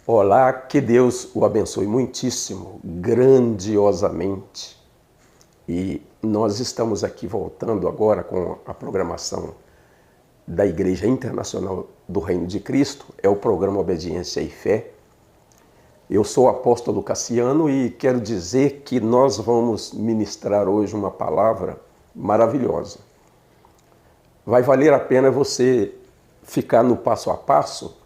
Olá, que Deus o abençoe muitíssimo, grandiosamente. E nós estamos aqui voltando agora com a programação da Igreja Internacional do Reino de Cristo, é o programa Obediência e Fé. Eu sou o apóstolo Cassiano e quero dizer que nós vamos ministrar hoje uma palavra maravilhosa. Vai valer a pena você ficar no passo a passo,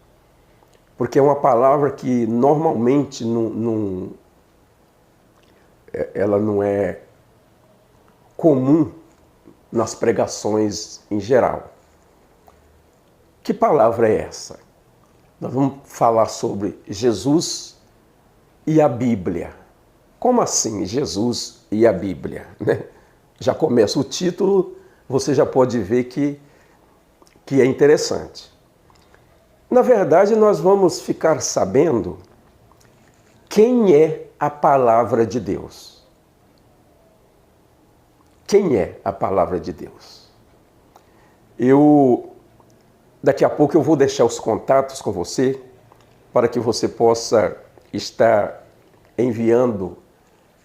porque é uma palavra que normalmente ela não é comum nas pregações em geral. Que palavra é essa? Nós vamos falar sobre Jesus e a Bíblia. Como assim Jesus e a Bíblia? Já começa o título, você já pode ver que é interessante. Na verdade, nós vamos ficar sabendo quem é a palavra de Deus. Quem é a palavra de Deus? Daqui a pouco eu vou deixar os contatos com você para que você possa estar enviando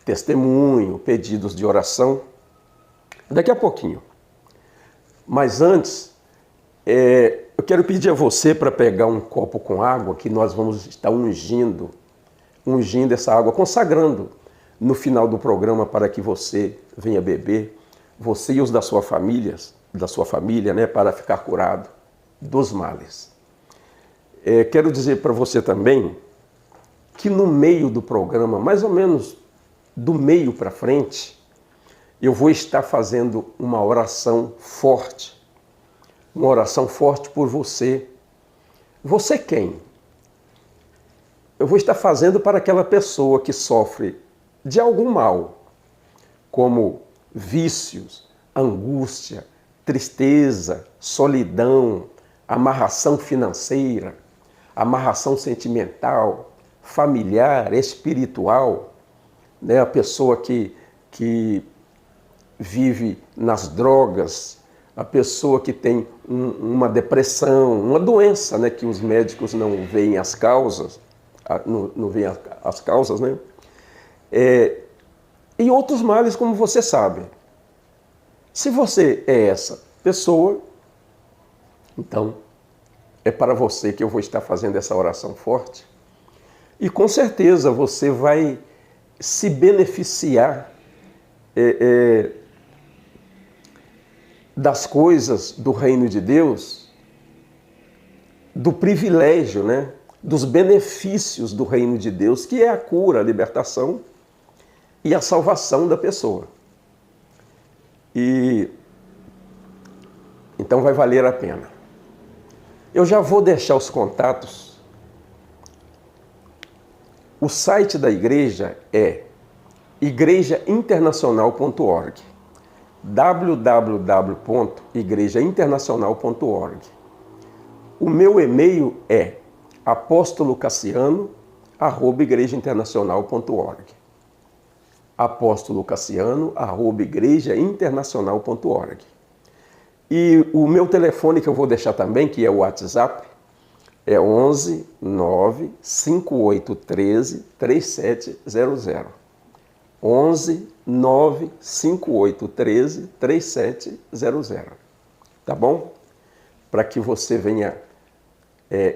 testemunho, pedidos de oração. Daqui a pouquinho. Mas antes, eu quero pedir a você para pegar um copo com água que nós vamos estar ungindo essa água, consagrando no final do programa para que você venha beber, você e os da sua família, para ficar curado dos males. Quero dizer para você também que no meio do programa, mais ou menos do meio para frente, eu vou estar fazendo uma oração forte. Uma oração forte por você. Você quem? Eu vou estar fazendo para aquela pessoa que sofre de algum mal, como vícios, angústia, tristeza, solidão, amarração financeira, amarração sentimental, familiar, espiritual, né? A pessoa que vive nas drogas, a pessoa que tem uma depressão, uma doença, né? Que os médicos não veem as causas, não veem as causas, né? E outros males, como você sabe. Se você é essa pessoa, então é para você que eu vou estar fazendo essa oração forte. E com certeza você vai se beneficiar das coisas do reino de Deus, do privilégio, né? Dos benefícios do reino de Deus, que é a cura, a libertação e a salvação da pessoa. E então vai valer a pena. Eu já vou deixar os contatos. O site da igreja é igrejainternacional.org, www.igrejainternacional.org. O meu e-mail é apostolocassiano@igrejainternacional.org. apostolocassiano@igrejainternacional.org. E o meu telefone que eu vou deixar também, que é o WhatsApp, é 11 9 5813 3700. 11 9 5813 3700. Tá bom? Para que você venha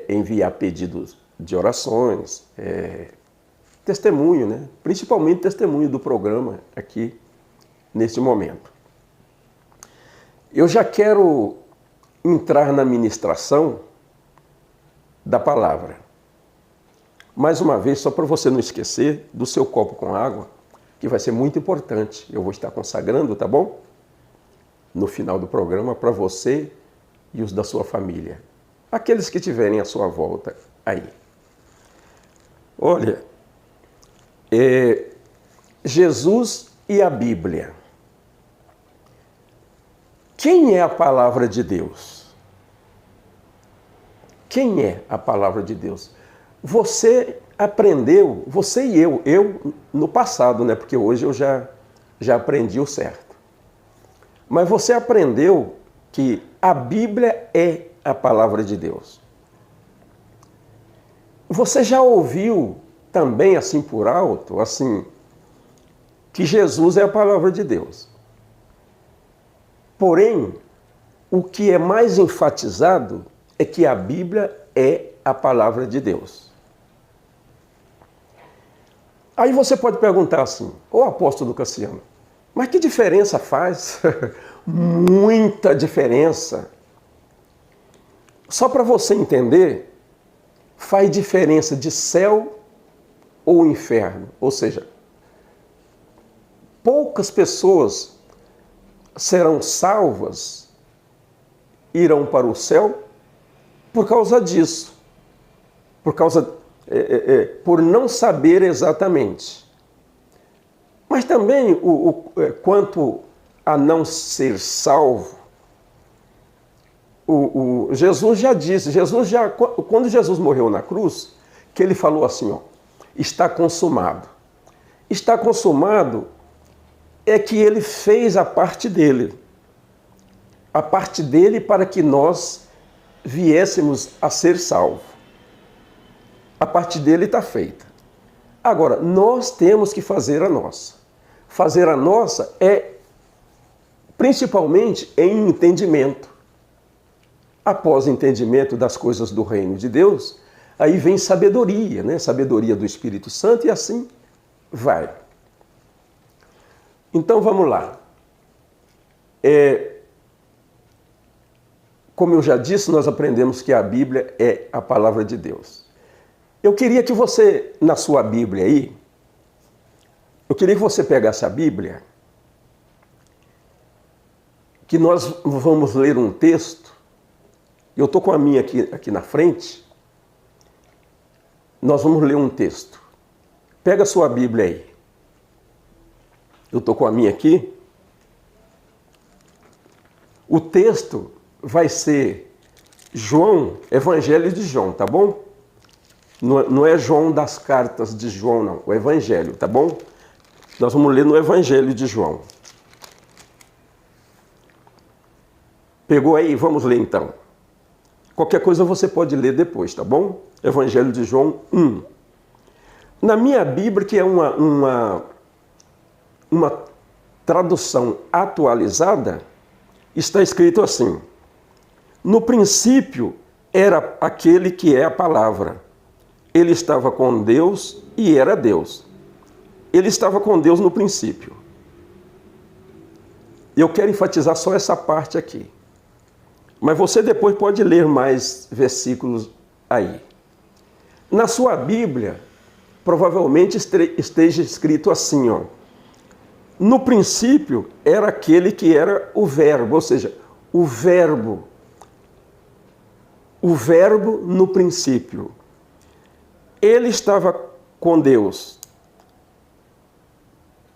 enviar pedidos de orações, testemunho, né? Principalmente testemunho do programa aqui neste momento. Eu já quero entrar na ministração da palavra. Mais uma vez, só para você não esquecer do seu copo com água, que vai ser muito importante. Eu vou estar consagrando, tá bom? No final do programa, para você e os da sua família. Aqueles que tiverem à sua volta aí. Olha, Jesus e a Bíblia. Quem é a palavra de Deus? Quem é a palavra de Deus? Você aprendeu, você e eu no passado, né? Porque hoje eu já aprendi o certo. Mas você aprendeu que a Bíblia é a palavra de Deus. Você já ouviu também, assim por alto, assim, que Jesus é a palavra de Deus. Porém, o que é mais enfatizado é que a Bíblia é a palavra de Deus. Aí você pode perguntar assim, ô apóstolo Cassiano, mas que diferença faz? Muita diferença. Só para você entender, faz diferença de céu ou inferno. Ou seja, poucas pessoas serão salvas, irão para o céu por causa disso. Por não saber exatamente. Mas também, quanto a não ser salvo, Jesus já disse, quando Jesus morreu na cruz, que ele falou assim, ó, está consumado. Está consumado é que ele fez a parte dele. A parte dele para que nós viéssemos a ser salvos. A parte dele está feita. Agora, nós temos que fazer a nossa. Fazer a nossa é principalmente em entendimento. Após entendimento das coisas do reino de Deus, aí vem sabedoria, né? Sabedoria do Espírito Santo e assim vai. Então vamos lá. Como eu já disse, nós aprendemos que a Bíblia é a palavra de Deus. Eu queria que você, na sua Bíblia aí, eu queria que você pegasse a Bíblia, que nós vamos ler um texto. Eu estou com a minha aqui na frente. Nós vamos ler um texto. Pega a sua Bíblia aí. Eu estou com a minha aqui. O texto vai ser João, Evangelho de João, tá bom? Não é João das cartas de João, não. O Evangelho, tá bom? Nós vamos ler no Evangelho de João. Pegou aí? Vamos ler então. Qualquer coisa você pode ler depois, tá bom? Evangelho de João 1. Na minha Bíblia, que é uma tradução atualizada, está escrito assim: no princípio era aquele que é a palavra. Ele estava com Deus e era Deus. Ele estava com Deus no princípio. Eu quero enfatizar só essa parte aqui. Mas você depois pode ler mais versículos aí. Na sua Bíblia, provavelmente esteja escrito assim, ó. No princípio era aquele que era o verbo, ou seja, o verbo no princípio. Ele estava com Deus.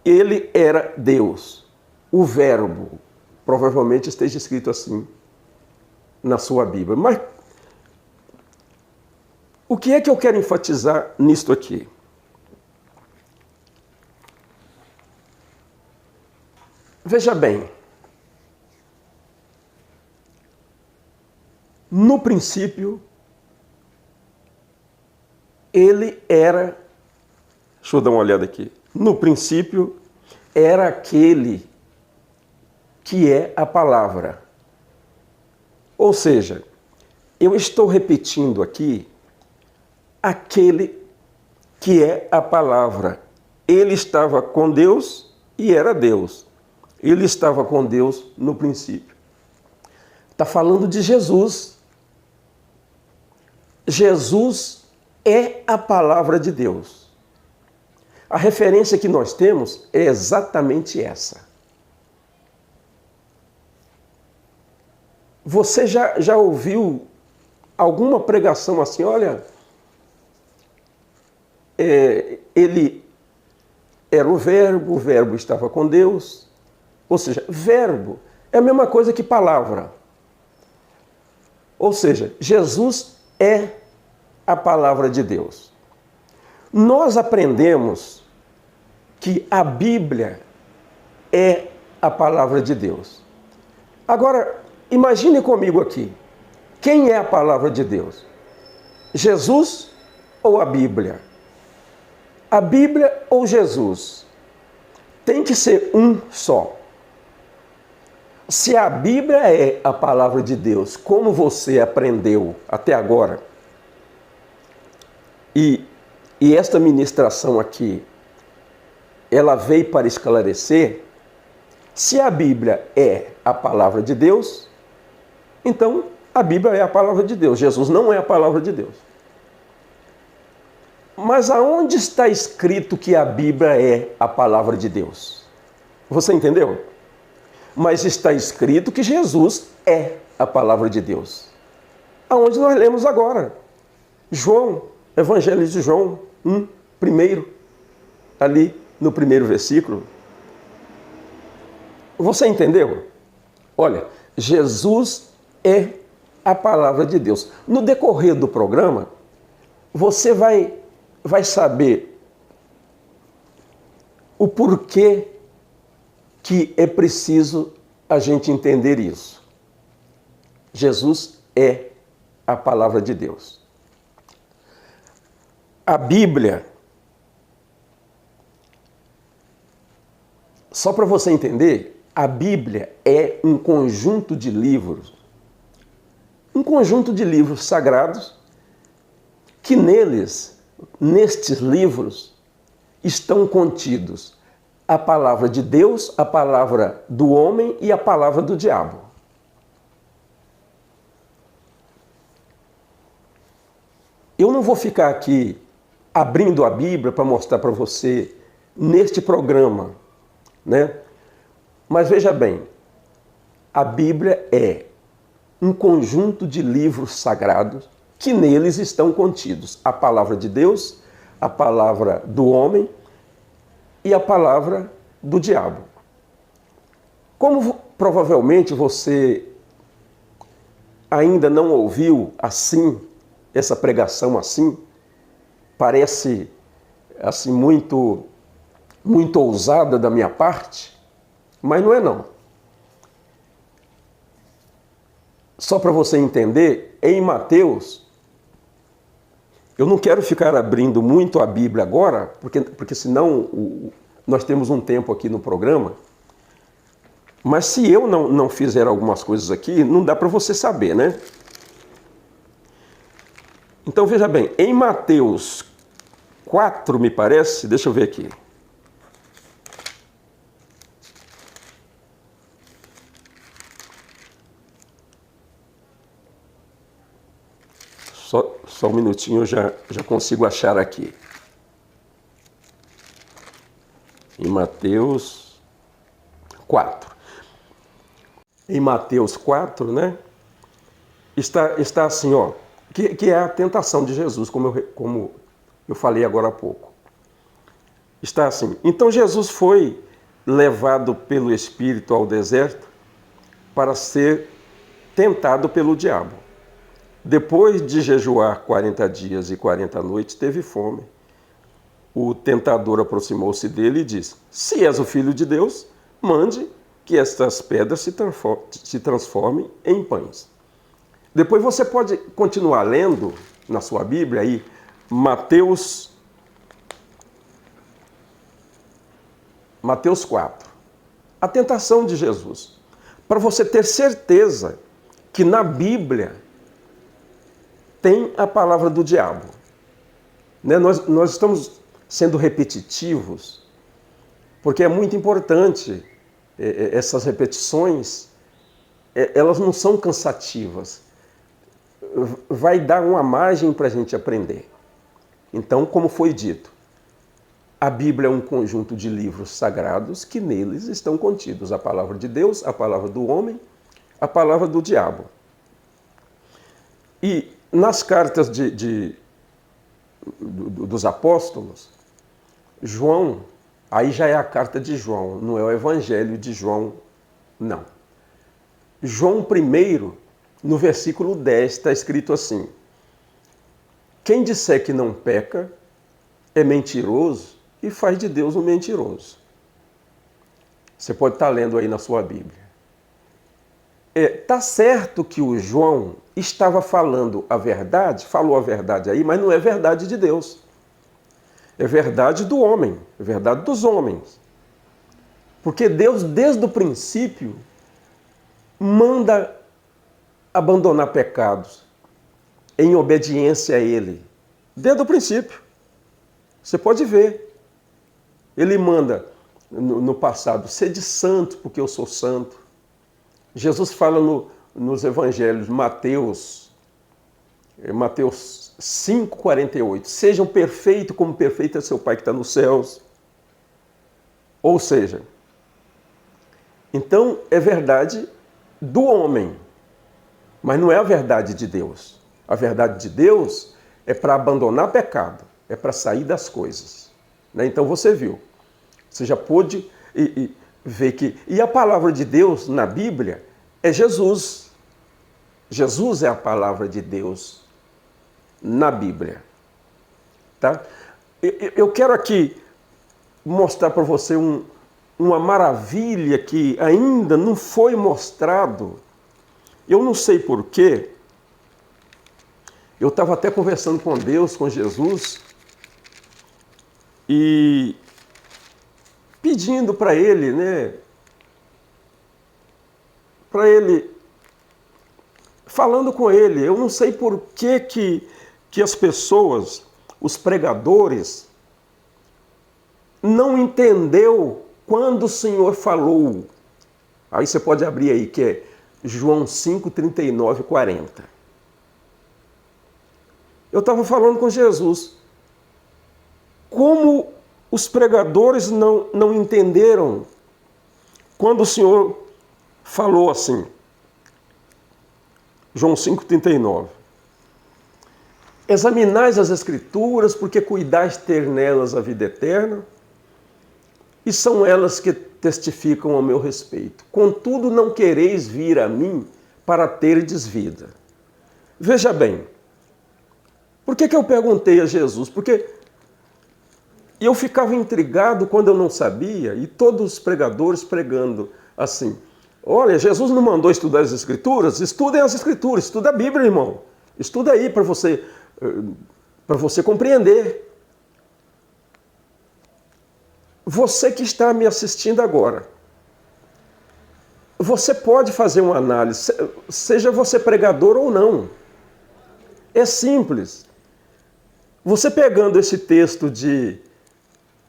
Ele era Deus. O verbo, provavelmente esteja escrito assim na sua Bíblia. Mas o que é que eu quero enfatizar nisto aqui? Veja bem, no princípio, ele era, deixa eu dar uma olhada aqui, no princípio era aquele que é a palavra. Ou seja, eu estou repetindo aqui, aquele que é a palavra. Ele estava com Deus e era Deus. Ele estava com Deus no princípio. Está falando de Jesus. Jesus é a palavra de Deus. A referência que nós temos é exatamente essa. Você já ouviu alguma pregação assim? Olha, ele era o verbo estava com Deus. Ou seja, verbo é a mesma coisa que palavra. Ou seja, Jesus é a palavra de Deus. Nós aprendemos que a Bíblia é a palavra de Deus. Agora, imagine comigo aqui. Quem é a palavra de Deus? Jesus ou a Bíblia? A Bíblia ou Jesus? Tem que ser um só. Se a Bíblia é a palavra de Deus, como você aprendeu até agora, e esta ministração aqui, ela veio para esclarecer, se a Bíblia é a palavra de Deus, então a Bíblia é a palavra de Deus. Jesus não é a palavra de Deus. Mas aonde está escrito que a Bíblia é a palavra de Deus? Você entendeu? Mas está escrito que Jesus é a palavra de Deus. Aonde nós lemos agora? João, Evangelho de João 1, primeiro, ali no primeiro versículo. Você entendeu? Olha, Jesus é a palavra de Deus. No decorrer do programa, você vai saber o porquê que é preciso a gente entender isso. Jesus é a palavra de Deus. A Bíblia, só para você entender, a Bíblia é um conjunto de livros sagrados que nestes livros, estão contidos a palavra de Deus, a palavra do homem e a palavra do diabo. Eu não vou ficar aqui abrindo a Bíblia para mostrar para você neste programa, né? Mas veja bem, a Bíblia é um conjunto de livros sagrados que neles estão contidos a palavra de Deus, a palavra do homem e a palavra do diabo. Como provavelmente você ainda não ouviu assim, essa pregação assim, parece assim muito ousada da minha parte, mas não é não. Só para você entender, em Mateus, eu não quero ficar abrindo muito a Bíblia agora, porque senão nós temos um tempo aqui no programa, mas se eu não fizer algumas coisas aqui, não dá para você saber, né? Então veja bem, em Mateus 4, me parece, deixa eu ver aqui. Só um minutinho, eu já consigo achar aqui. Em Mateus 4. Em Mateus 4, né? Está assim, ó, que é a tentação de Jesus, como eu falei agora há pouco. Está assim: então Jesus foi levado pelo Espírito ao deserto para ser tentado pelo diabo. Depois de jejuar 40 dias e 40 noites, teve fome. O tentador aproximou-se dele e disse: se és o Filho de Deus, mande que estas pedras se transformem em pães. Depois você pode continuar lendo na sua Bíblia aí, Mateus 4. A tentação de Jesus. Para você ter certeza que na Bíblia tem a palavra do diabo. Né? Nós estamos sendo repetitivos, porque é muito importante essas repetições, elas não são cansativas. Vai dar uma margem para a gente aprender. Então, como foi dito, a Bíblia é um conjunto de livros sagrados que neles estão contidos a palavra de Deus, a palavra do homem, a palavra do diabo. E nas cartas dos apóstolos, João, aí já é a carta de João, não é o Evangelho de João, não. João 1, no versículo 10, está escrito assim: quem disser que não peca é mentiroso e faz de Deus um mentiroso. Você pode estar lendo aí na sua Bíblia. Tá certo que o João estava falando a verdade, falou a verdade aí, mas não é verdade de Deus. É verdade do homem, é verdade dos homens. Porque Deus, desde o princípio, manda abandonar pecados em obediência a Ele. Desde o princípio. Você pode ver. Ele manda no passado, sede santo, porque eu sou santo. Jesus fala nos evangelhos, Mateus 5,48, sejam perfeitos como perfeito é seu Pai que está nos céus. Ou seja, então é verdade do homem, mas não é a verdade de Deus. A verdade de Deus é para abandonar pecado, é para sair das coisas. Né? Então você viu, você já pôde ver que... E a palavra de Deus na Bíblia é Jesus. Jesus é a palavra de Deus na Bíblia. Tá? Eu quero aqui mostrar para você uma maravilha que ainda não foi mostrado. Eu não sei porquê. Eu estava até conversando com Deus, com Jesus, e pedindo para Ele, né? Para Ele, falando com Ele. Eu não sei por que as pessoas, os pregadores, não entendeu quando o Senhor falou. Aí você pode abrir aí, que é João 5, 39 e 40. Eu estava falando com Jesus. Como os pregadores não entenderam quando o Senhor falou assim. João 5, 39. Examinais as Escrituras, porque cuidais ter nelas a vida eterna, e são elas que testificam ao meu respeito. Contudo, não quereis vir a mim para terdes vida. Veja bem, por que eu perguntei a Jesus? Porque eu ficava intrigado quando eu não sabia, e todos os pregadores pregando assim: olha, Jesus não mandou estudar as Escrituras? Estudem as Escrituras, estuda a Bíblia, irmão. Estuda aí para você compreender. Você que está me assistindo agora, você pode fazer uma análise, seja você pregador ou não. É simples. Você pegando esse texto de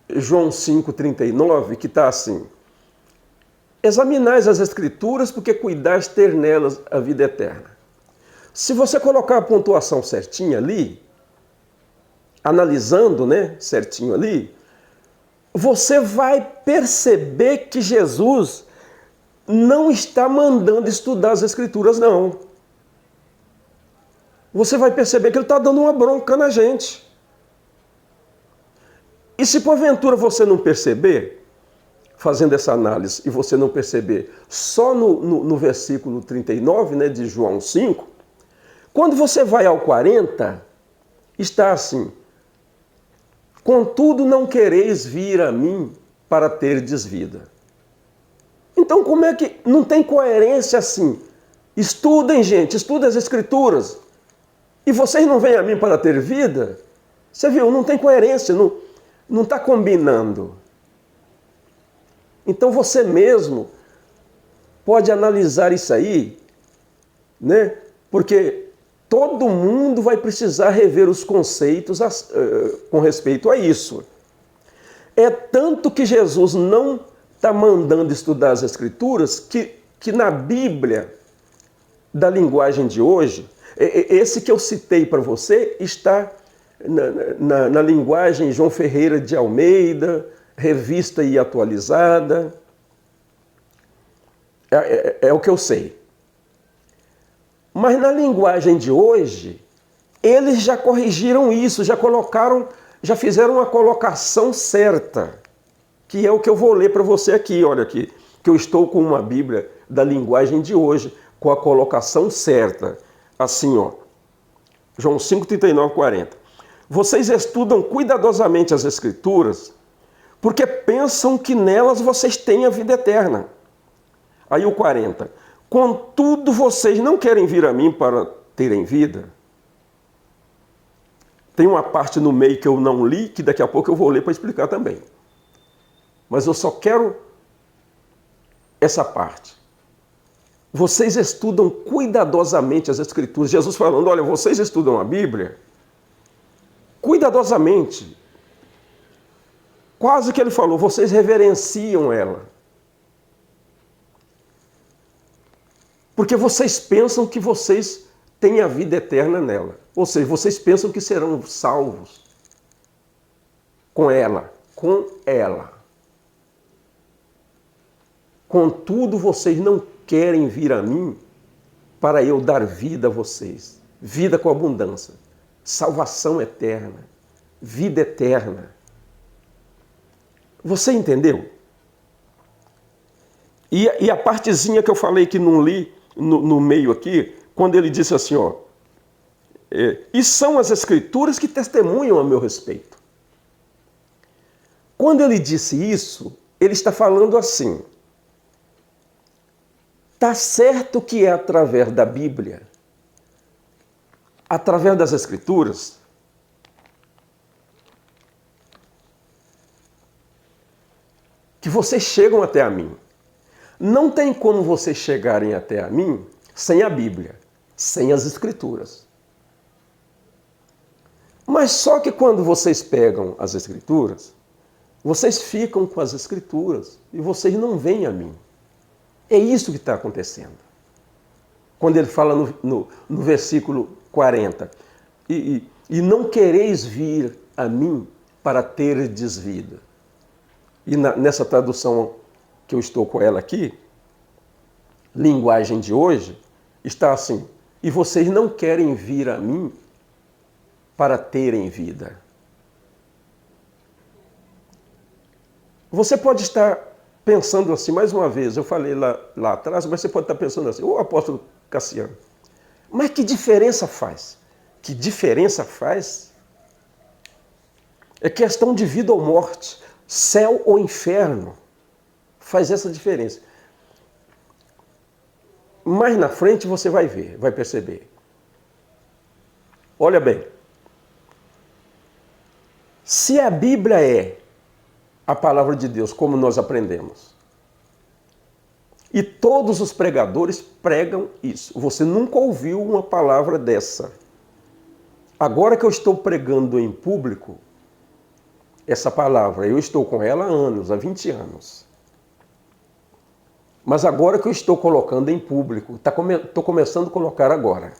João 5,39, que está assim: examinais as Escrituras, porque cuidais ter nelas a vida eterna. Se você colocar a pontuação certinha ali, analisando, né, certinho ali, você vai perceber que Jesus não está mandando estudar as Escrituras, não. Você vai perceber que ele está dando uma bronca na gente. E se porventura você não perceber, fazendo essa análise, e você não perceber só no versículo 39, né, de João 5, quando você vai ao 40, está assim: contudo não quereis vir a mim para terdes vida. Então como é que não tem coerência assim? Estudem, gente, estudem as Escrituras. E vocês não vêm a mim para ter vida? Você viu, não tem coerência, não está combinando. Então você mesmo pode analisar isso aí, né? Porque todo mundo vai precisar rever os conceitos com respeito a isso. É tanto que Jesus não está mandando estudar as Escrituras que na Bíblia, da linguagem de hoje, esse que eu citei para você está na linguagem João Ferreira de Almeida, revista e atualizada. É o que eu sei. Mas na linguagem de hoje, eles já corrigiram isso, já fizeram uma colocação certa, que é o que eu vou ler para você aqui. Olha aqui, que eu estou com uma Bíblia da linguagem de hoje, com a colocação certa. Assim, ó, João 5, 39, 40. Vocês estudam cuidadosamente as Escrituras, porque pensam que nelas vocês têm a vida eterna. Aí o 40. Contudo, vocês não querem vir a mim para terem vida. Tem uma parte no meio que eu não li, que daqui a pouco eu vou ler para explicar também. Mas eu só quero essa parte. Vocês estudam cuidadosamente as Escrituras. Jesus falando, olha, vocês estudam a Bíblia cuidadosamente. Quase que ele falou, vocês reverenciam ela. Porque vocês pensam que vocês têm a vida eterna nela. Ou seja, vocês pensam que serão salvos com ela. Com ela. Contudo, vocês não querem vir a mim para eu dar vida a vocês. Vida com abundância. Salvação eterna. Vida eterna. Você entendeu? E a partezinha que eu falei que não li no meio aqui, quando ele disse assim, ó, e são as Escrituras que testemunham a meu respeito. Quando ele disse isso, ele está falando assim, está certo que é através da Bíblia, através das Escrituras, que vocês chegam até a mim. Não tem como vocês chegarem até a mim sem a Bíblia, sem as Escrituras. Mas só que quando vocês pegam as Escrituras, vocês ficam com as Escrituras e vocês não vêm a mim. É isso que está acontecendo. Quando ele fala no versículo 40, e não quereis vir a mim para terdes vida. E nessa tradução que eu estou com ela aqui, linguagem de hoje, está assim, e vocês não querem vir a mim para terem vida. Você pode estar pensando assim, mais uma vez, eu falei lá atrás, mas você pode estar pensando assim, ô apóstolo Cassiano, mas que diferença faz? Que diferença faz? É questão de vida ou morte, céu ou inferno. Faz essa diferença. Mais na frente você vai ver, vai perceber. Olha bem. Se a Bíblia é a palavra de Deus, como nós aprendemos, e todos os pregadores pregam isso, você nunca ouviu uma palavra dessa. Agora que eu estou pregando em público, essa palavra, eu estou com ela há anos, há 20 anos. Mas agora que eu estou colocando em público, estou começando a colocar agora.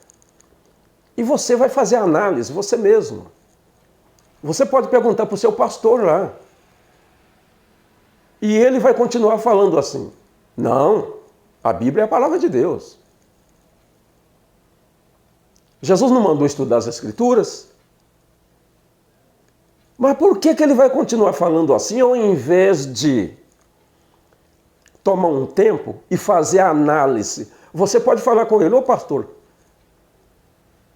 E você vai fazer a análise, você mesmo. Você pode perguntar para o seu pastor lá. E ele vai continuar falando assim. Não, a Bíblia é a palavra de Deus. Jesus não mandou estudar as Escrituras? Mas por que ele vai continuar falando assim ao invés de tomar um tempo e fazer a análise? Você pode falar com ele, ô pastor,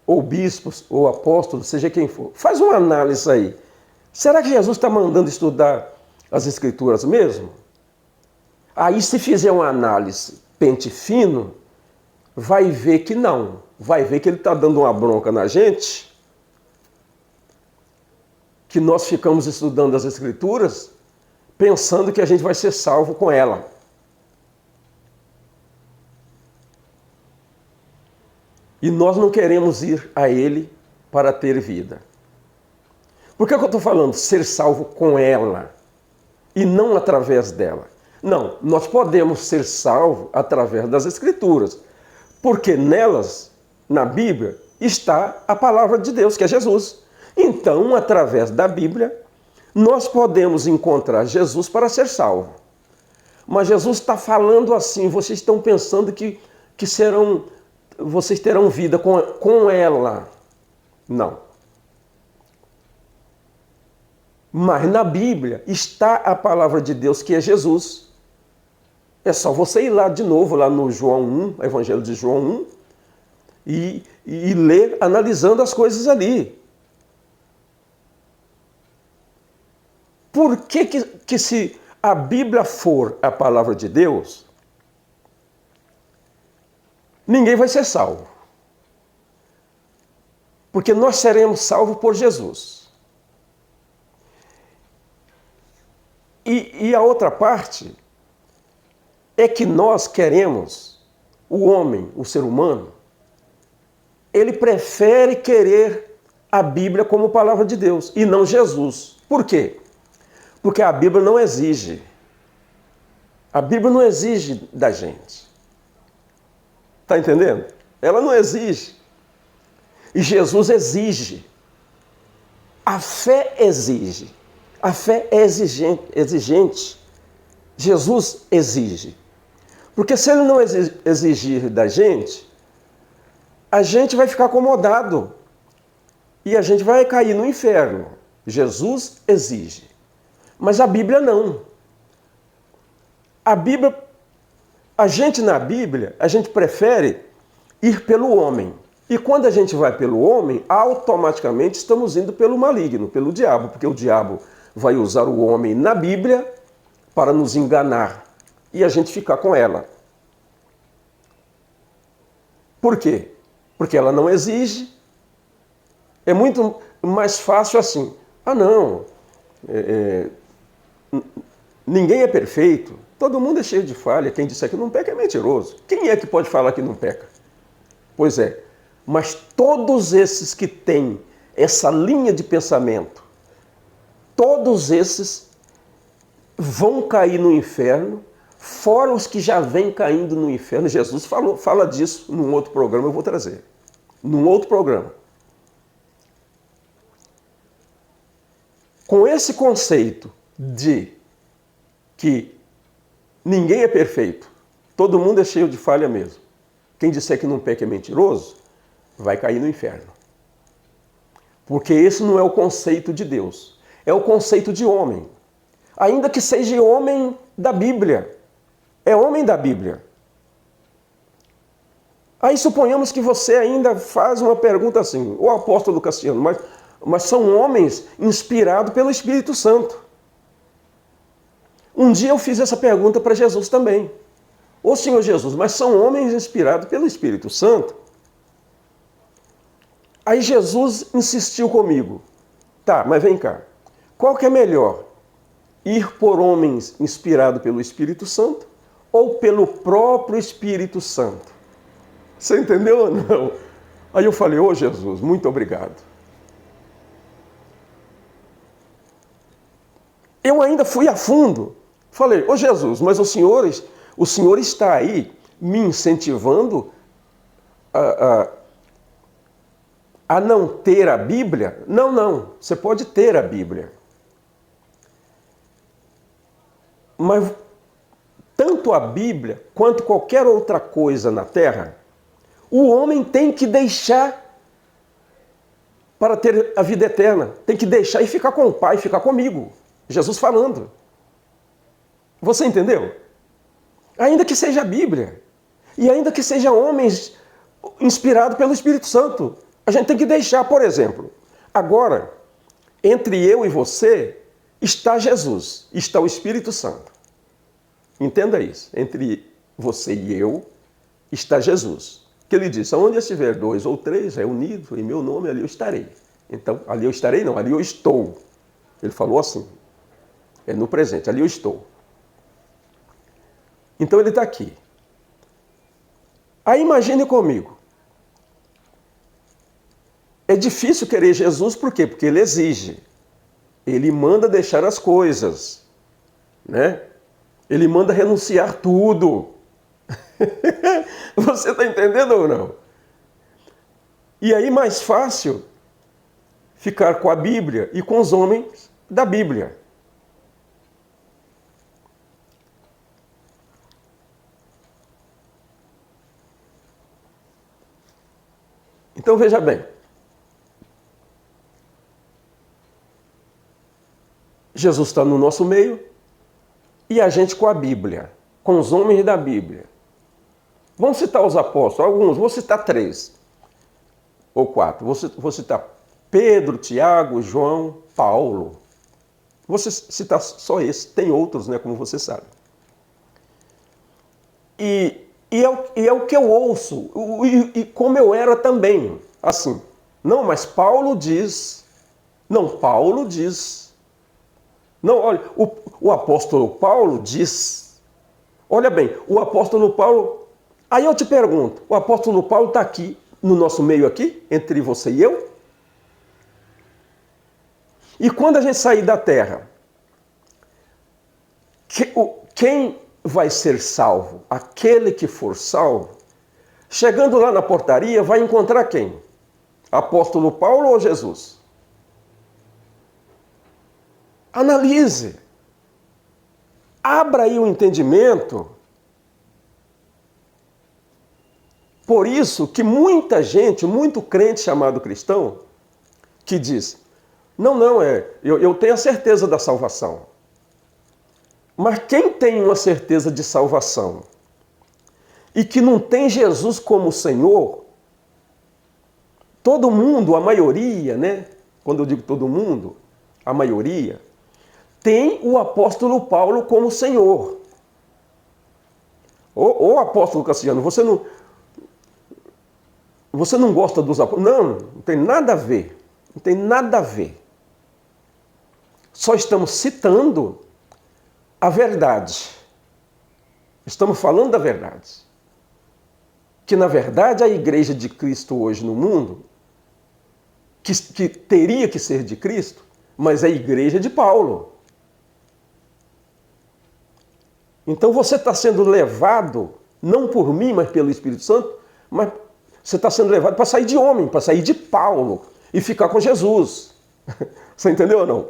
ou bispos, ou apóstolo, seja quem for. Faz uma análise aí. Será que Jesus está mandando estudar as Escrituras mesmo? Aí se fizer uma análise pente fino, vai ver que não. Vai ver que ele está dando uma bronca na gente, que nós ficamos estudando as Escrituras pensando que a gente vai ser salvo com ela. E nós não queremos ir a Ele para ter vida. Por que eu estou falando ser salvo com ela e não através dela? Não, nós podemos ser salvos através das Escrituras, porque nelas, na Bíblia, está a palavra de Deus, que é Jesus. Então, através da Bíblia, nós podemos encontrar Jesus para ser salvo. Mas Jesus está falando assim, vocês estão pensando que vocês terão vida com ela. Não. Mas na Bíblia está a palavra de Deus, que é Jesus. É só você ir lá de novo, lá no João 1, Evangelho de João 1, e ler, analisando as coisas ali. Por que se a Bíblia for a palavra de Deus, ninguém vai ser salvo. Porque nós seremos salvos por Jesus. E a outra parte é que nós queremos, o homem, o ser humano, ele prefere querer a Bíblia como palavra de Deus e não Jesus. Por quê? Porque a Bíblia não exige. A Bíblia não exige da gente. Está entendendo? Ela não exige. E Jesus exige. A fé exige. A fé é exigente. Jesus exige. Porque se ele não exigir da gente, a gente vai ficar acomodado. E a gente vai cair no inferno. Jesus exige. Mas a Bíblia não. A Bíblia, na Bíblia, a gente prefere ir pelo homem. E quando a gente vai pelo homem, automaticamente estamos indo pelo maligno, pelo diabo, porque o diabo vai usar o homem na Bíblia para nos enganar e a gente ficar com ela. Por quê? Porque ela não exige. É muito mais fácil assim. Ah, não, ninguém é perfeito, todo mundo é cheio de falha, quem disser que não peca é mentiroso. Quem é que pode falar que não peca? Pois é, mas todos esses que têm essa linha de pensamento, todos esses vão cair no inferno, fora os que já vêm caindo no inferno. Jesus fala disso num outro programa, eu vou trazer. Num outro programa. Com esse conceito de que ninguém é perfeito, todo mundo é cheio de falha mesmo. Quem disser que não peca é mentiroso, vai cair no inferno. Porque esse não é o conceito de Deus, é o conceito de homem. Ainda que seja homem da Bíblia, é homem da Bíblia. Aí suponhamos que você ainda faz uma pergunta assim, o apóstolo Cassiano, mas são homens inspirados pelo Espírito Santo. Um dia eu fiz essa pergunta para Jesus também. Ô Senhor Jesus, mas são homens inspirados pelo Espírito Santo? Aí Jesus insistiu comigo. Tá, mas vem cá. Qual que é melhor? Ir por homens inspirados pelo Espírito Santo ou pelo próprio Espírito Santo? Você entendeu ou não? Aí eu falei, ô Jesus, muito obrigado. Eu ainda fui a fundo. Falei, ô Jesus, mas o senhor está aí me incentivando a não ter a Bíblia? Não, você pode ter a Bíblia. Mas tanto a Bíblia quanto qualquer outra coisa na Terra, o homem tem que deixar para ter a vida eterna. Tem que deixar e ficar com o Pai, ficar comigo. Jesus falando. Você entendeu? Ainda que seja a Bíblia, e ainda que seja homens inspirados pelo Espírito Santo, a gente tem que deixar, por exemplo, agora, entre eu e você, está Jesus, está o Espírito Santo. Entenda isso, entre você e eu, está Jesus. Que ele disse, onde estiver 2 ou 3 reunidos em meu nome, ali eu estarei. Então, ali eu estarei não, ali eu estou. Ele falou assim, é no presente, ali eu estou. Então ele está aqui. Aí imagine comigo. É difícil querer Jesus, por quê? Porque ele exige. Ele manda deixar as coisas, né? Ele manda renunciar tudo. Você está entendendo ou não? E aí mais fácil ficar com a Bíblia e com os homens da Bíblia. Então veja bem. Jesus está no nosso meio e a gente com a Bíblia, com os homens da Bíblia. Vamos citar os apóstolos, alguns, vou citar 3 ou 4. Vou citar Pedro, Tiago, João, Paulo. Vou citar só esse, tem outros, né, como você sabe. E E é o que eu ouço, e como eu era também, assim. Não, mas Paulo diz. Não, Paulo diz. Não, olha, o apóstolo Paulo diz. Olha bem, o apóstolo Paulo. Aí eu te pergunto, o apóstolo Paulo está aqui, no nosso meio aqui, entre você e eu? E quando a gente sair da terra, quem vai ser salvo? Aquele que for salvo, chegando lá na portaria, vai encontrar quem? Apóstolo Paulo ou Jesus? Analise. Abra aí o entendimento. Por isso que muita gente, muito crente chamado cristão, que diz, não, eu tenho a certeza da salvação. Mas quem tem uma certeza de salvação e que não tem Jesus como Senhor, todo mundo, a maioria, né? Quando eu digo todo mundo, a maioria, tem o apóstolo Paulo como Senhor. Ô apóstolo Cassiano, você não gosta dos apóstolos? Não tem nada a ver. Não tem nada a ver. Só estamos citando a verdade. Estamos falando da verdade. Que, na verdade, a igreja de Cristo hoje no mundo, que teria que ser de Cristo, mas é a igreja de Paulo. Então você está sendo levado, não por mim, mas pelo Espírito Santo, mas você está sendo levado para sair de homem, para sair de Paulo e ficar com Jesus. Você entendeu ou não?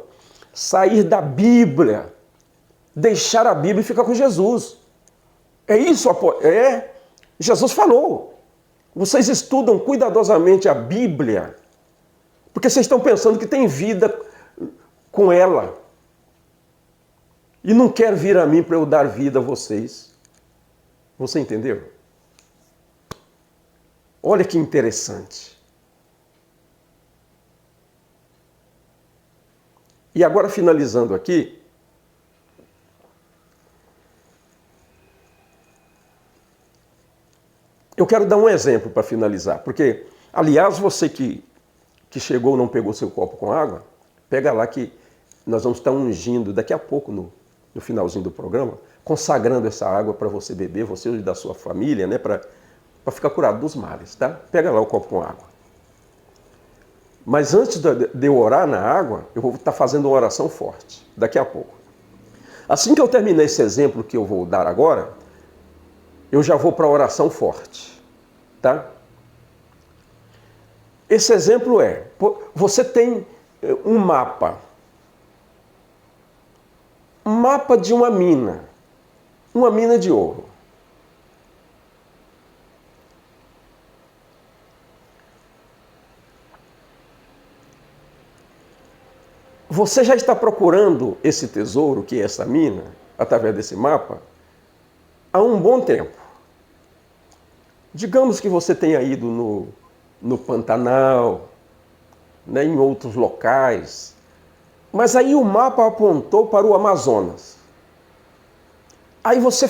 Sair da Bíblia, deixar a Bíblia e ficar com Jesus. É isso, Jesus falou. Vocês estudam cuidadosamente a Bíblia, porque vocês estão pensando que tem vida com ela. E não quer vir a mim para eu dar vida a vocês. Você entendeu? Olha que interessante. E agora, finalizando aqui, eu quero dar um exemplo para finalizar. Porque, aliás, você que chegou e não pegou seu copo com água, pega lá que nós vamos estar ungindo daqui a pouco, no finalzinho do programa, consagrando essa água para você beber, você e da sua família, né, para ficar curado dos males, tá? Pega lá o copo com água. Mas antes de eu orar na água, eu vou estar fazendo uma oração forte, daqui a pouco. Assim que eu terminar esse exemplo que eu vou dar agora, eu já vou para a oração forte, tá? Esse exemplo é, você tem um mapa de uma mina de ouro. Você já está procurando esse tesouro, que é essa mina, através desse mapa, há um bom tempo. Digamos que você tenha ido no Pantanal, né, em outros locais, mas aí o mapa apontou para o Amazonas. Aí você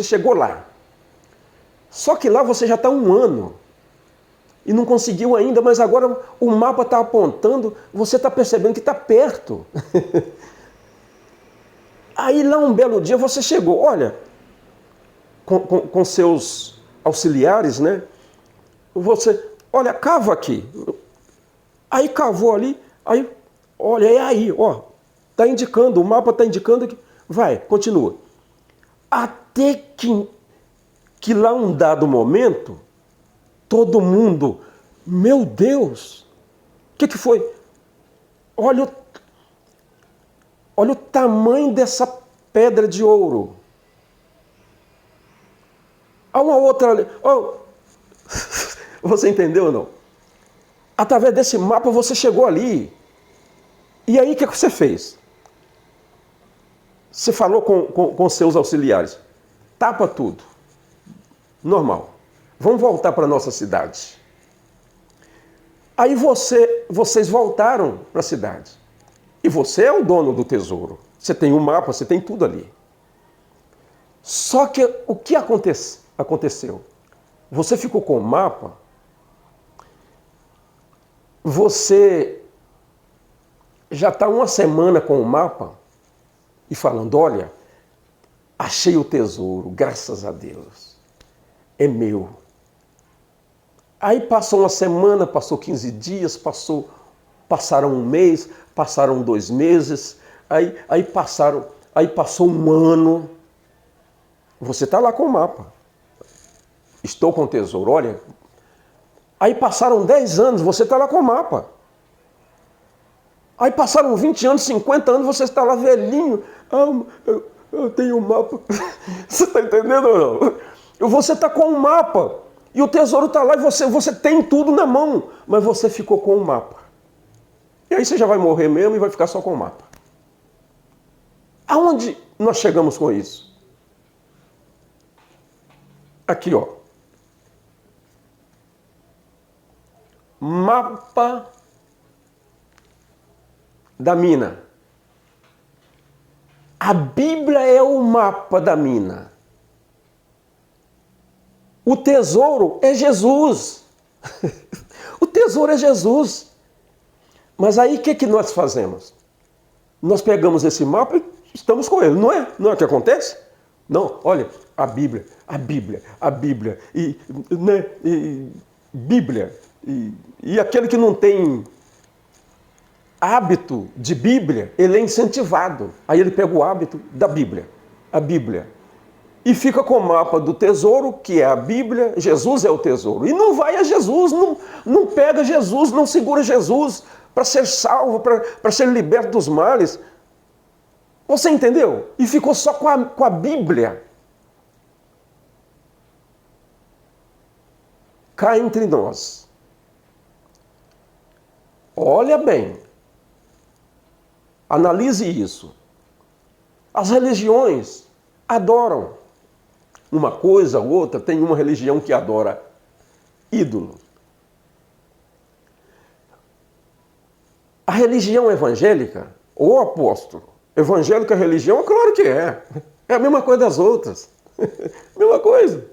chegou lá. Só que lá você já está 1 ano e não conseguiu ainda, mas agora o mapa está apontando, você está percebendo que está perto. Aí lá um belo dia você chegou, olha, com seus auxiliares, né? Olha, cava aqui. Aí cavou ali, aí, olha, é aí, ó. Está indicando, o mapa está indicando que... Vai, continua. Até que lá um dado momento, todo mundo, meu Deus, o que foi? Olha o tamanho dessa pedra de ouro. Há uma outra ali. Oh. Você entendeu ou não? Através desse mapa você chegou ali. E aí o que você fez? Você falou com seus auxiliares. Tapa tudo. Normal. Vamos voltar para a nossa cidade. Aí vocês voltaram para a cidade. E você é o dono do tesouro. Você tem um mapa, você tem tudo ali. Só que o que acontece? aconteceu? Você ficou com o mapa, você já está uma semana com o mapa e falando, olha, achei o tesouro, graças a Deus, é meu. Aí passou uma semana, passou 15 dias, passaram um mês, passaram 2 meses, aí passou um ano. Você está lá com o mapa. Estou com o tesouro, olha. Aí passaram 10 anos, você está lá com o mapa. Aí passaram 20 anos, 50 anos, você está lá velhinho. Eu tenho um mapa. Você está entendendo ou não? Você está com um mapa. E o tesouro está lá e você tem tudo na mão. Mas você ficou com o mapa. E aí você já vai morrer mesmo e vai ficar só com o mapa. Aonde nós chegamos com isso? Aqui, ó. Mapa da mina. A Bíblia é o mapa da mina. O tesouro é Jesus. O tesouro é Jesus. Mas aí o que nós fazemos? Nós pegamos esse mapa e estamos com ele, não é? Não é o que acontece? Não, olha, a Bíblia, Bíblia. E aquele que não tem hábito de Bíblia, ele é incentivado. Aí ele pega o hábito da Bíblia, a Bíblia. E fica com o mapa do tesouro, que é a Bíblia, Jesus é o tesouro. E não vai a Jesus, não pega Jesus, não segura Jesus para ser salvo, para ser liberto dos males. Você entendeu? E ficou só com a Bíblia. Cá entre nós. Olha bem. Analise isso. As religiões adoram uma coisa ou outra. Tem uma religião que adora ídolo. A religião evangélica, ou apóstolo, evangélica religião, é claro que é. É a mesma coisa das outras. Mesma coisa.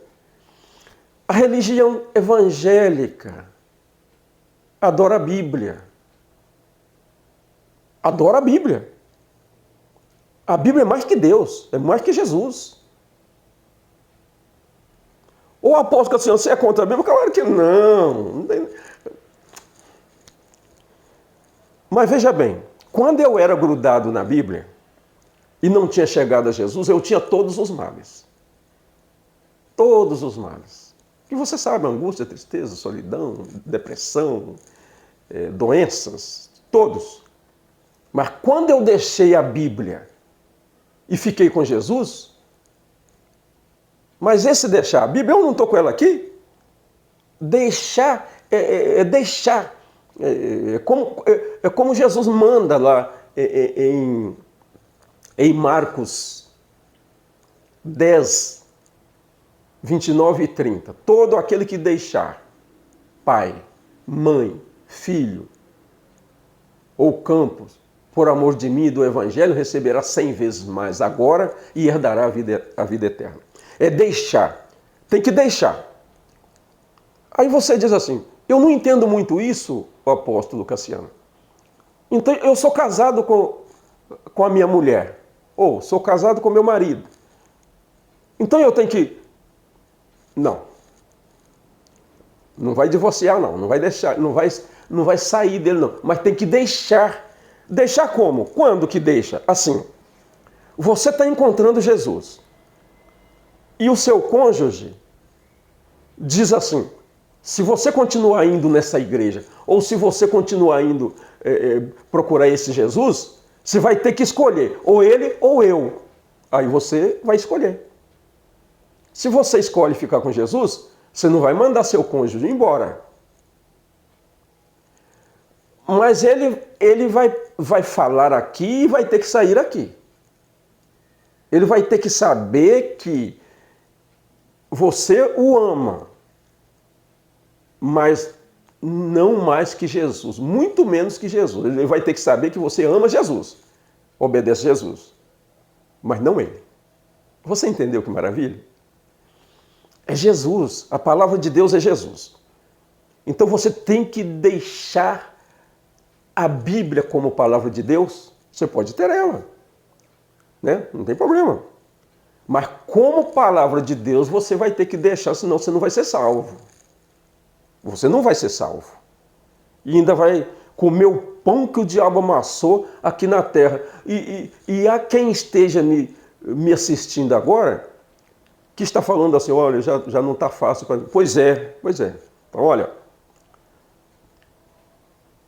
A religião evangélica adora a Bíblia. Adora a Bíblia. A Bíblia é mais que Deus, é mais que Jesus. Ou apóstolo, assim, você é contra a Bíblia? Claro que não. Mas veja bem, quando eu era grudado na Bíblia e não tinha chegado a Jesus, eu tinha todos os males. Todos os males. E você sabe, angústia, tristeza, solidão, depressão, doenças, todos. Mas quando eu deixei a Bíblia e fiquei com Jesus, mas esse deixar a Bíblia, eu não estou com ela aqui? Deixar, deixar. Como Jesus manda lá em Marcos 10, 29 e 30. Todo aquele que deixar pai, mãe, filho ou campos, por amor de mim e do Evangelho, receberá 100 vezes mais agora e herdará a vida eterna. É deixar. Tem que deixar. Aí você diz assim, eu não entendo muito isso, o apóstolo Cassiano. Então eu sou casado com a minha mulher. Ou sou casado com meu marido. Então eu tenho que... Não. Não vai divorciar, não. Não vai deixar, não vai sair dele, não. Mas tem que deixar. Deixar como? Quando que deixa? Assim. Você está encontrando Jesus. E o seu cônjuge diz assim, se você continuar indo nessa igreja, ou se você continuar indo procurar esse Jesus, você vai ter que escolher, ou ele ou eu. Aí você vai escolher. Se você escolhe ficar com Jesus, você não vai mandar seu cônjuge embora. Mas ele vai falar aqui e vai ter que sair aqui. Ele vai ter que saber que você o ama, mas não mais que Jesus, muito menos que Jesus. Ele vai ter que saber que você ama Jesus, obedece Jesus, mas não ele. Você entendeu que maravilha? É Jesus. A palavra de Deus é Jesus. Então você tem que deixar a Bíblia como palavra de Deus. Você pode ter ela, né? Não tem problema. Mas como palavra de Deus você vai ter que deixar, senão você não vai ser salvo. Você não vai ser salvo. E ainda vai comer o pão que o diabo amassou aqui na terra. E há quem esteja me assistindo agora, que está falando assim, olha, já não está fácil para mim. Pois é. Então, olha,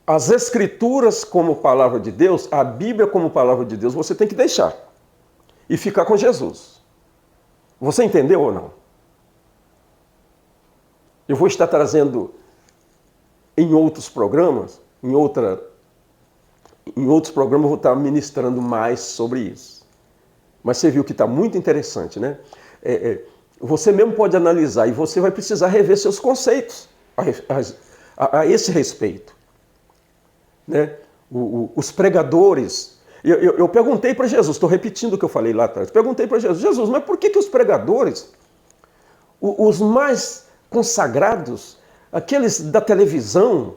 as Escrituras como palavra de Deus, a Bíblia como palavra de Deus, você tem que deixar e ficar com Jesus. Você entendeu ou não? Eu vou estar trazendo em outros programas, em outros programas eu vou estar ministrando mais sobre isso. Mas você viu que está muito interessante, né? Você mesmo pode analisar e você vai precisar rever seus conceitos a esse respeito. Né? Os pregadores... Eu perguntei para Jesus, estou repetindo o que eu falei lá atrás, perguntei para Jesus, mas por que os pregadores, os mais consagrados, aqueles da televisão,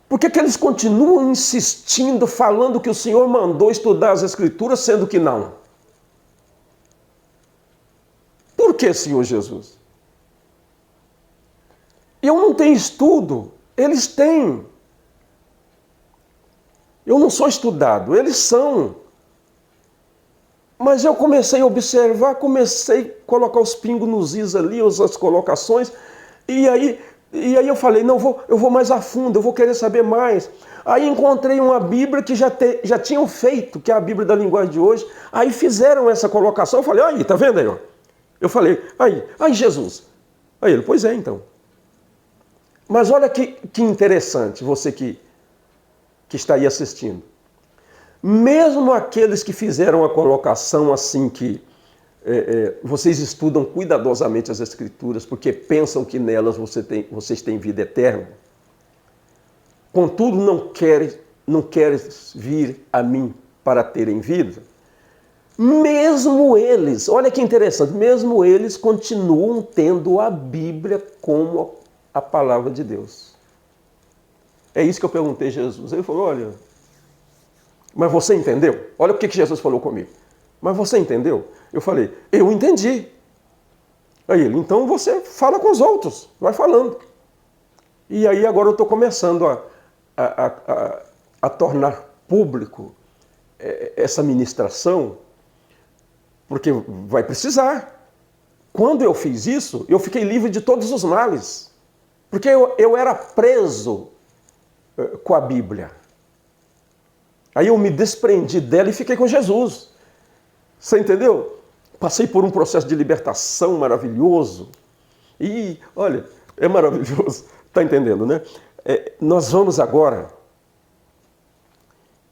por que eles continuam insistindo, falando que o Senhor mandou estudar as Escrituras, sendo que não? Por que, Senhor Jesus? Eu não tenho estudo, eles têm. Eu não sou estudado, eles são. Mas eu comecei a observar, comecei a colocar os pingos nos is ali, as colocações, e aí eu falei, não, eu vou mais a fundo, eu vou querer saber mais. Aí encontrei uma Bíblia que já tinham feito, que é a Bíblia da linguagem de hoje, aí fizeram essa colocação, eu falei, aí, tá vendo aí, ó? Eu falei, aí Jesus. Aí ele, pois é, então. Mas olha que interessante, você que está aí assistindo. Mesmo aqueles que fizeram a colocação assim que vocês estudam cuidadosamente as Escrituras porque pensam que nelas vocês têm vida eterna, contudo não queres vir a mim para terem vida, mesmo eles, olha que interessante, mesmo eles continuam tendo a Bíblia como a palavra de Deus. É isso que eu perguntei a Jesus. Ele falou, olha, mas você entendeu? Olha o que Jesus falou comigo. Mas você entendeu? Eu falei, eu entendi. Aí ele, então você fala com os outros, vai falando. E aí agora eu estou começando a tornar público essa ministração, porque vai precisar. Quando eu fiz isso, eu fiquei livre de todos os males. Porque eu era preso com a Bíblia. Aí eu me desprendi dela e fiquei com Jesus. Você entendeu? Passei por um processo de libertação maravilhoso. E, olha, é maravilhoso. Está entendendo, né? Nós vamos agora...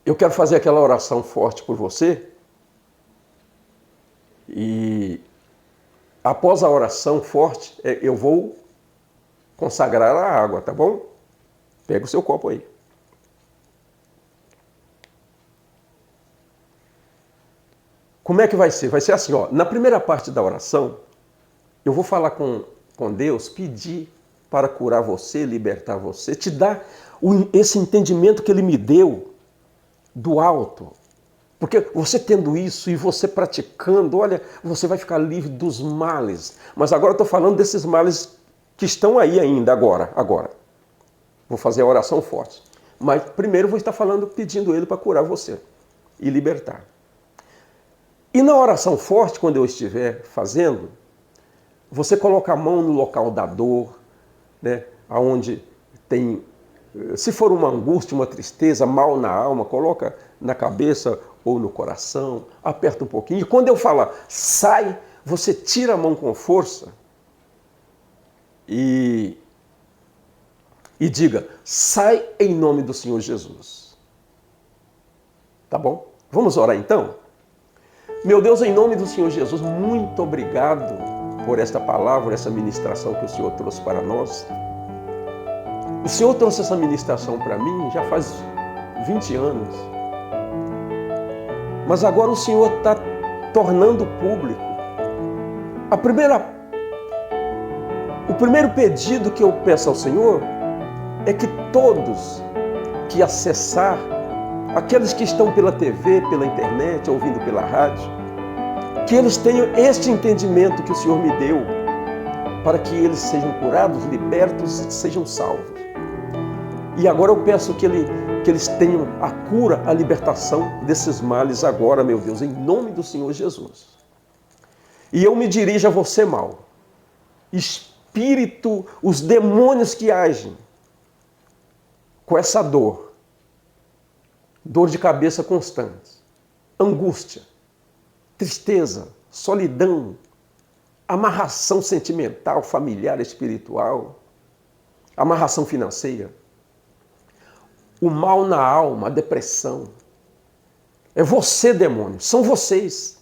Eu quero fazer aquela oração forte por você. E após a oração forte, eu vou consagrar a água, tá bom? Pega o seu copo aí. Como é que vai ser? Vai ser assim, ó. Na primeira parte da oração, eu vou falar com Deus, pedir para curar você, libertar você, te dar esse entendimento que Ele me deu do alto. Porque você tendo isso e você praticando, olha, você vai ficar livre dos males. Mas agora eu estou falando desses males que estão aí ainda, agora. Vou fazer a oração forte. Mas primeiro vou estar falando, pedindo Ele para curar você e libertar. E na oração forte, quando eu estiver fazendo, você coloca a mão no local da dor, né? Onde tem, se for uma angústia, uma tristeza, mal na alma, coloca na cabeça ou no coração, aperta um pouquinho. E quando eu falar, sai, você tira a mão com força e diga, sai em nome do Senhor Jesus. Tá bom? Vamos orar então? Meu Deus, em nome do Senhor Jesus, muito obrigado por esta palavra, essa ministração que o Senhor trouxe para nós. O Senhor trouxe essa ministração para mim já faz 20 anos. Mas agora o Senhor está tornando público. A primeira O primeiro pedido que eu peço ao Senhor é que todos que acessar, aqueles que estão pela TV, pela internet, ouvindo pela rádio, que eles tenham este entendimento que o Senhor me deu, para que eles sejam curados, libertos e sejam salvos. E agora eu peço que eles tenham a cura, a libertação desses males agora, meu Deus, em nome do Senhor Jesus. E eu me dirijo a você, mal. Espírito, os demônios que agem com essa dor de cabeça constante, angústia, tristeza, solidão, amarração sentimental, familiar, espiritual, amarração financeira, o mal na alma, a depressão. É você, demônio, são vocês.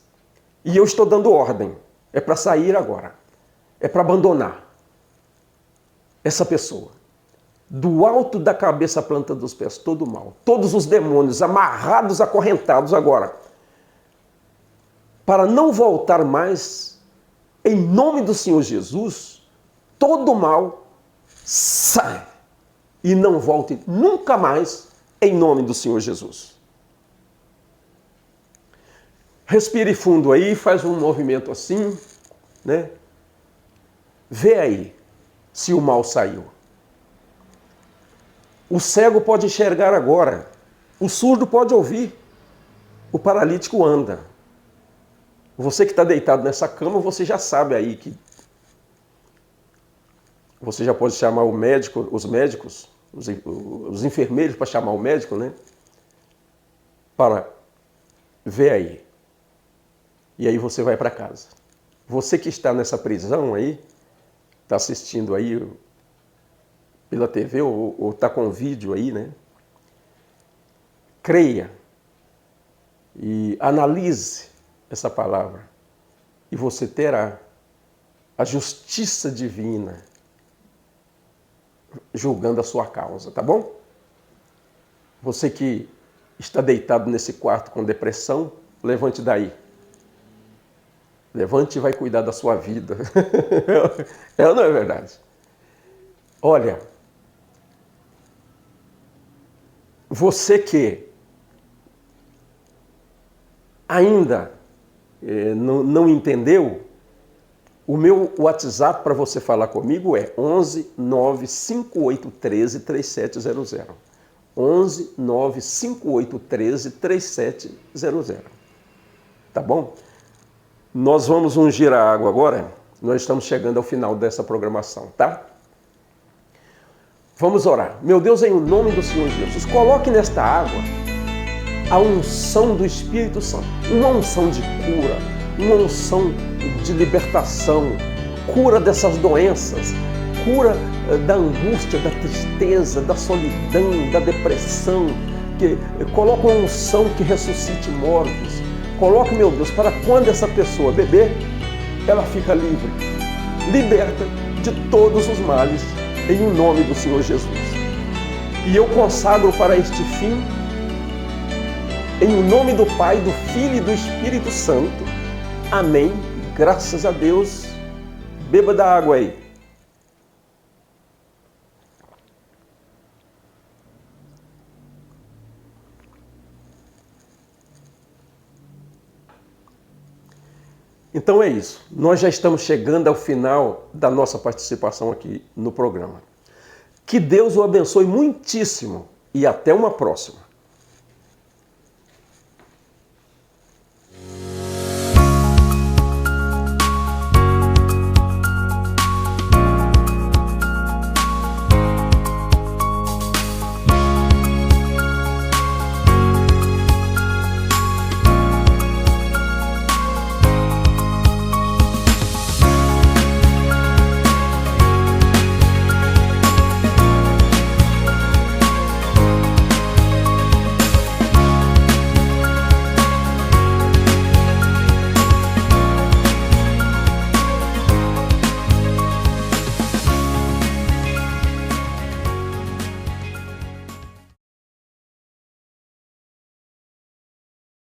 E eu estou dando ordem, é para sair agora, é para abandonar essa pessoa. Do alto da cabeça à planta dos pés, todo o mal, todos os demônios amarrados, acorrentados agora, para não voltar mais, em nome do Senhor Jesus, todo o mal sai e não volte nunca mais, em nome do Senhor Jesus. Respire fundo aí, faz um movimento assim, né? Vê aí se o mal saiu. O cego pode enxergar agora, o surdo pode ouvir, o paralítico anda. Você que está deitado nessa cama, você já sabe aí que você já pode chamar o médico, os médicos, os enfermeiros para chamar o médico, né? Para ver aí. E aí você vai para casa. Você que está nessa prisão aí, está assistindo aí pela TV ou está com vídeo aí, né? Creia e analise essa palavra e você terá a justiça divina julgando a sua causa, tá bom? Você que está deitado nesse quarto com depressão, levante daí. Levante e vai cuidar da sua vida. É ou não é verdade? Olha, você que ainda não entendeu, o meu WhatsApp para você falar comigo é 11 95813 3700. 11 95813 3700. Tá bom? Nós vamos ungir a água agora. Nós estamos chegando ao final dessa programação, tá? Vamos orar. Meu Deus, em nome do Senhor Jesus, coloque nesta água a unção do Espírito Santo. Uma unção de cura, uma unção de libertação, cura dessas doenças, cura da angústia, da tristeza, da solidão, da depressão. Coloque uma unção que ressuscite mortos. Coloque, meu Deus, para quando essa pessoa beber, ela fica livre, liberta de todos os males, em nome do Senhor Jesus. E eu consagro para este fim, em nome do Pai, do Filho e do Espírito Santo. Amém. Graças a Deus. Beba da água aí. Então é isso. Nós já estamos chegando ao final da nossa participação aqui no programa. Que Deus o abençoe muitíssimo e até uma próxima.